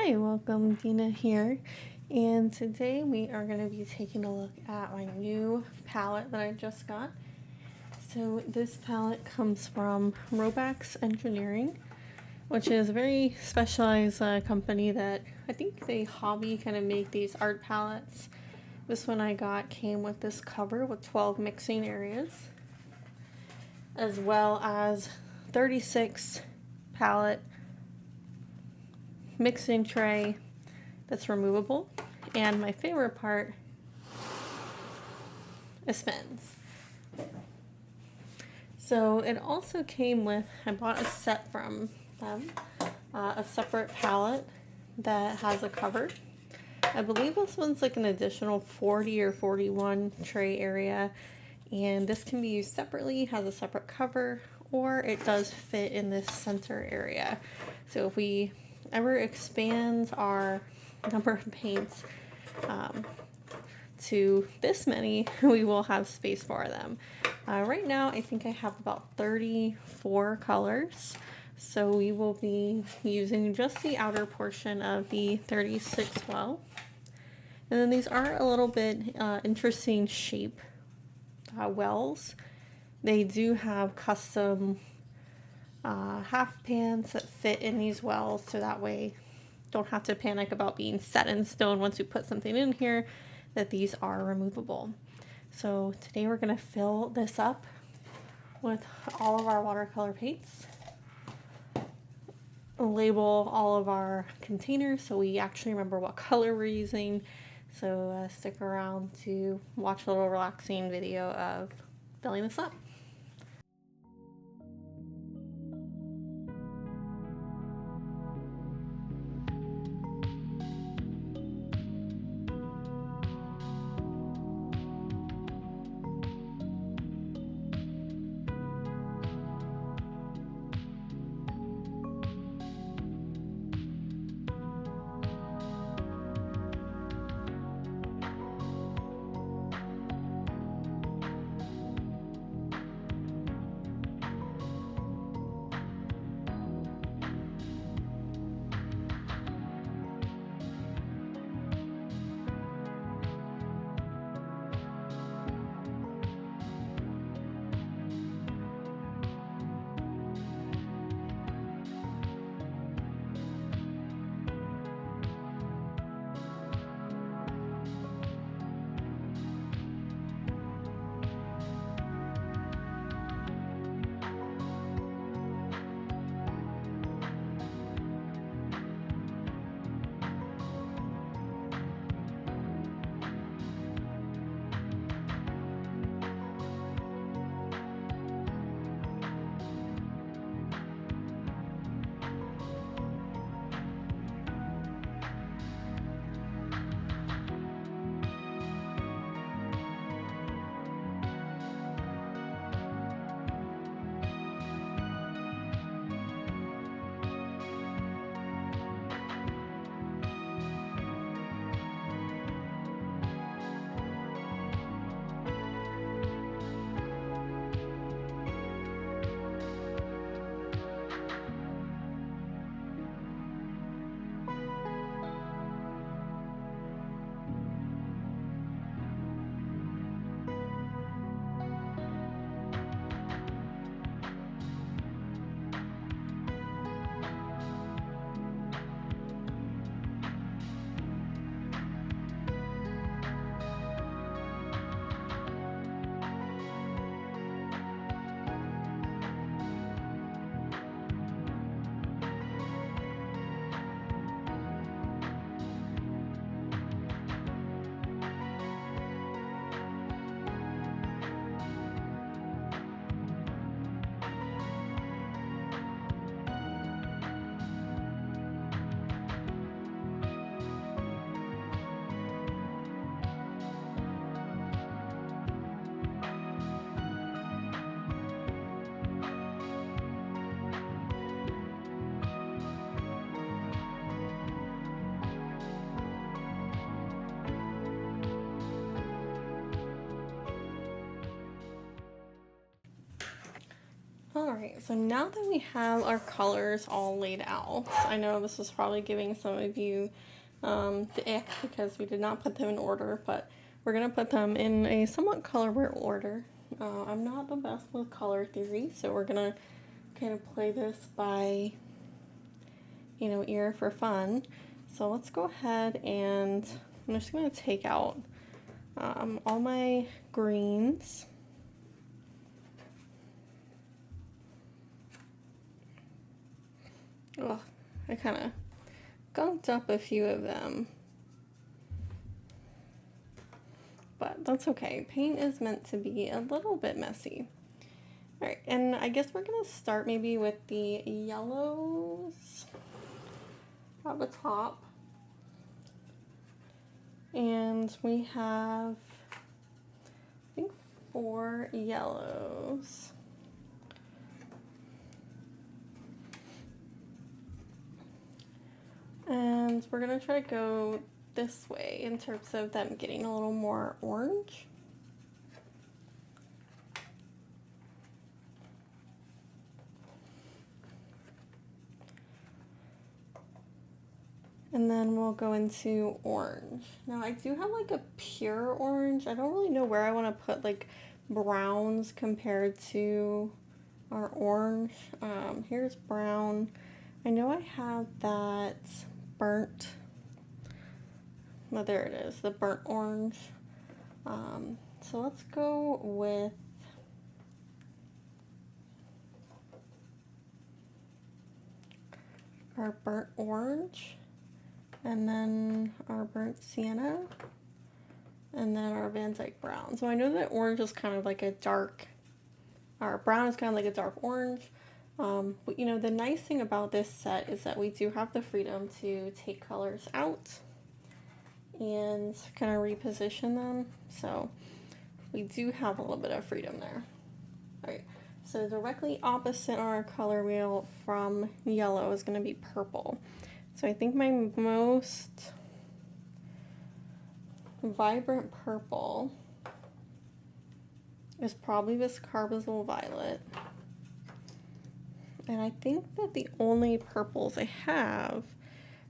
Hi, welcome. Dina here, and today we are going to be taking a look at my new palette that I just got. So this palette comes from Robax Engineering, which is a very specialized company that I think they hobby kind of make these art palettes. This one I got came with this cover with 12 mixing areas, as well as 36 palette mixing tray that's removable, and my favorite part is spins. So it also came with, I bought a set from them, a separate palette that has a cover. I believe this one's like an additional 40 or 41 tray area, and this can be used separately, has a separate cover, or it does fit in this center area. So if we ever expand our number of paints to this many, we will have space for them. Right now I think I have about 34 colors, so we will be using just the outer portion of the 36 well. And then these are a little bit interesting shape wells. They do have custom half pans that fit in these wells, so that way don't have to panic about being set in stone once we put something in here, that these are removable. So today we're going to fill this up with all of our watercolor paints, label all of our containers so we actually remember what color we're using. So stick around to watch a little relaxing video of filling this up. Alright, so now that we have our colors all laid out, I know this is probably giving some of you the ick because we did not put them in order, but we're going to put them in a somewhat color order. I'm not the best with color theory, so we're going to kind of play this by, you know, ear for fun. So let's go ahead and I'm just going to take out all my greens. Oh, I kind of gunked up a few of them. But that's okay. Paint is meant to be a little bit messy. Alright, and I guess we're going to start maybe with the yellows at the top. And we have, I think, 4 yellows. And we're going to try to go this way in terms of them getting a little more orange. And then we'll go into orange. Now I do have like a pure orange. I don't really know where I want to put like browns compared to our orange. Here's brown. I know I have that burnt, well, there it is, the burnt orange. So let's go with our burnt orange, and then our burnt sienna, and then our Van Dyke brown. So I know that orange is kind of like a dark, or brown is kind of like a dark orange. But you know, the nice thing about this set is that we do have the freedom to take colors out and kind of reposition them. So we do have a little bit of freedom there. All right, so directly opposite our color wheel from yellow is going to be purple. So I think my most vibrant purple is probably this carbazole violet. And I think that the only purples I have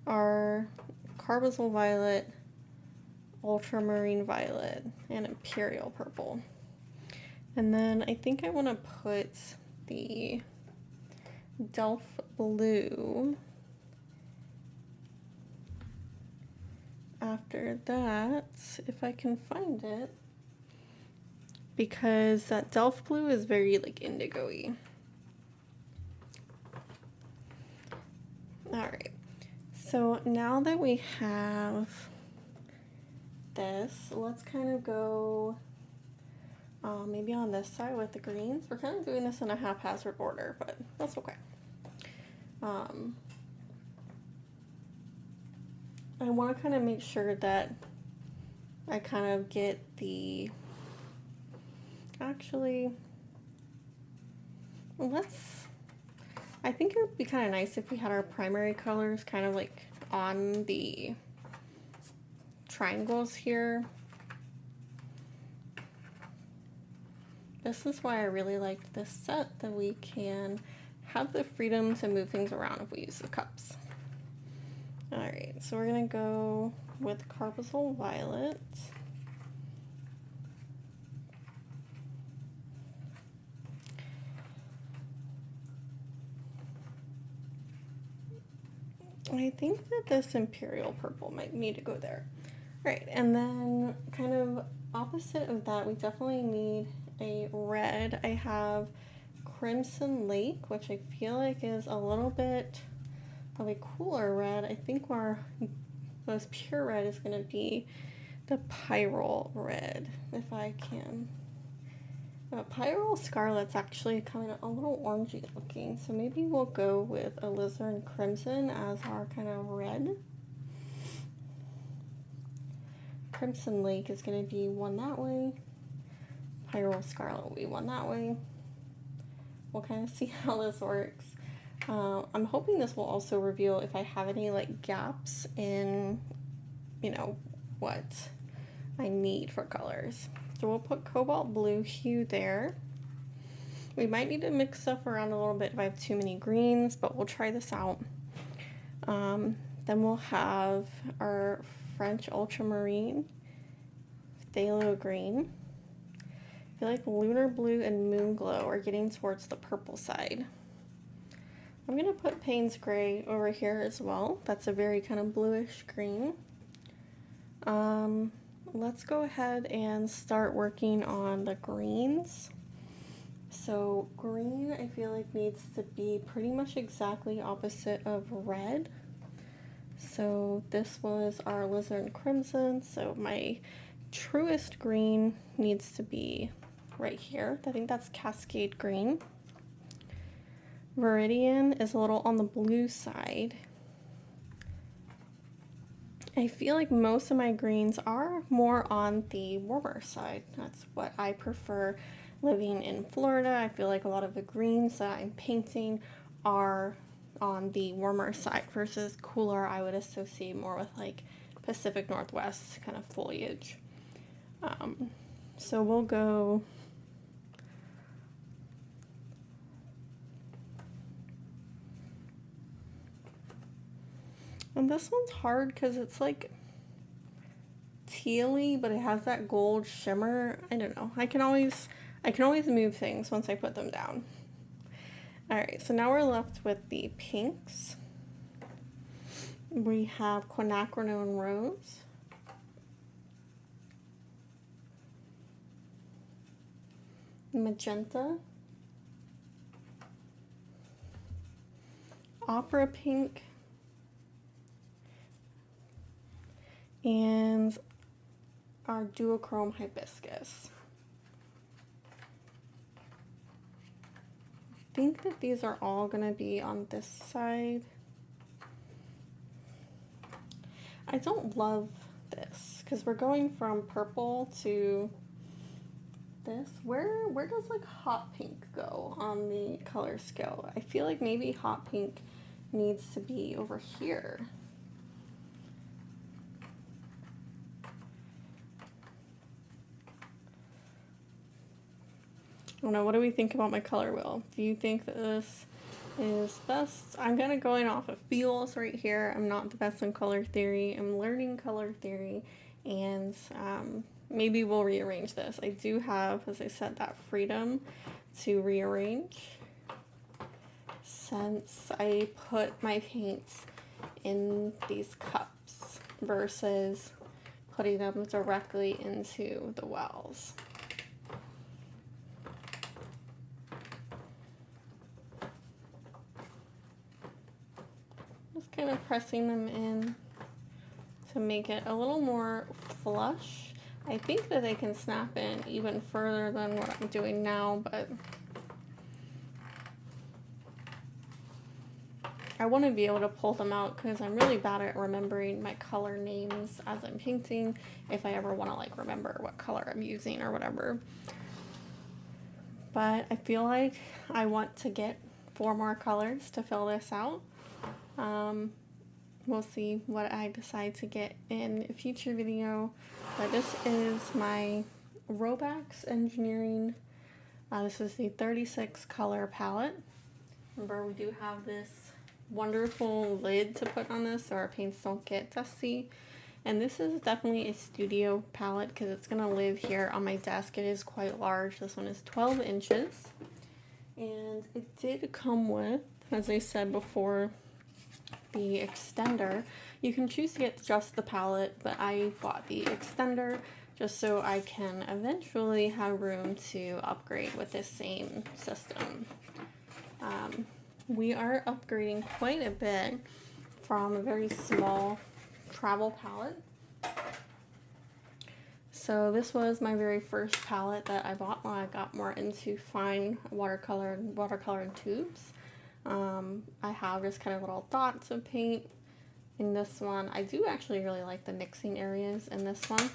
are carbazole violet, ultramarine violet, and imperial purple. And then I think I want to put the Delft blue after that, if I can find it, because that Delft blue is very like indigo-y. Alright, so now that we have this, let's kind of go maybe on this side with the greens. We're kind of doing this in a haphazard order, but that's okay. I want to kind of make sure that I kind of get the, actually, I think it would be kind of nice if we had our primary colors kind of like on the triangles here. This is why I really like this set, that we can have the freedom to move things around if we use the cups. Alright, so we're going to go with carbazole violet. I think that this imperial purple might need to go there. Right, and then kind of opposite of that, we definitely need a red. I have Crimson Lake, which I feel like is a little bit of a cooler red. I think our most pure red is going to be the Pyrrole red, if I can. Pyrrole Scarlet's actually kind of a little orangey looking, so maybe we'll go with Alizarin Crimson as our kind of red. Crimson Lake is going to be one that way. Pyrrole Scarlet will be one that way. We'll kind of see how this works. I'm hoping this will also reveal if I have any like gaps in, you know, what I need for colors. So we'll put cobalt blue hue there. We might need to mix stuff around a little bit if I have too many greens, but we'll try this out. Then we'll have our French ultramarine, phthalo green. I feel like lunar blue and moon glow are getting towards the purple side. I'm gonna put Payne's gray over here as well. That's a very kind of bluish green. Let's go ahead and start working on the greens. So green, I feel like needs to be pretty much exactly opposite of red. So this was our alizarin crimson. So my truest green needs to be right here. I think that's Cascade green. Viridian is a little on the blue side. I feel like most of my greens are more on the warmer side. That's what I prefer living in Florida. I feel like a lot of the greens that I'm painting are on the warmer side versus cooler. I would associate more with like Pacific Northwest kind of foliage. So we'll go and this one's hard because it's like tealy, but it has that gold shimmer. I don't know. I can always move things once I put them down. All right, so now we're left with the pinks. We have quinacridone rose, magenta, opera pink, and our duochrome hibiscus. I think that these are all going to be on this side. I don't love this because we're going from purple to this. Where does like hot pink go on the color scale? I feel like maybe hot pink needs to be over here. I don't know, what do we think about my color wheel? Do you think that this is best? I'm kind of going off of feels right here. I'm not the best in color theory. I'm learning color theory, and maybe we'll rearrange this. I do have, as I said, that freedom to rearrange since I put my paints in these cups versus putting them directly into the wells. Kind of pressing them in to make it a little more flush. I think that they can snap in even further than what I'm doing now, but I want to be able to pull them out because I'm really bad at remembering my color names as I'm painting if I ever want to like remember what color I'm using or whatever. But I feel like I want to get 4 more colors to fill this out. We'll see what I decide to get in a future video, but this is my Robax Engineering. This is the 36 color palette. Remember, we do have this wonderful lid to put on this so our paints don't get dusty. And this is definitely a studio palette because it's going to live here on my desk. It is quite large. This one is 12 inches. And it did come with, as I said before, the extender. You can choose to get just the palette, but I bought the extender just so I can eventually have room to upgrade with this same system. We are upgrading quite a bit from a very small travel palette. So this was my very first palette that I bought when I got more into fine watercolor and tubes. I have just kind of little dots of paint in this one. I do actually really like the mixing areas in this one.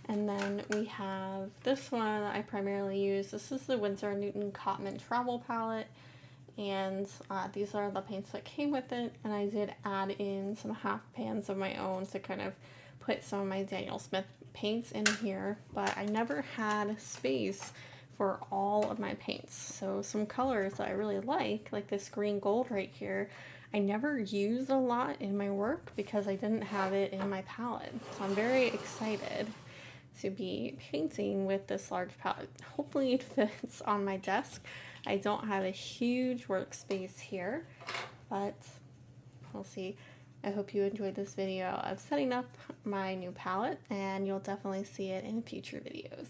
And then we have this one I primarily use. This is the Winsor & Newton Cotman Travel Palette. And these are the paints that came with it. And I did add in some half pans of my own to kind of put some of my Daniel Smith paints in here, but I never had space for all of my paints. So some colors that I really like this green gold right here, I never used a lot in my work because I didn't have it in my palette. So I'm very excited to be painting with this large palette. Hopefully it fits on my desk. I don't have a huge workspace here, but we'll see. I hope you enjoyed this video of setting up my new palette, and you'll definitely see it in future videos.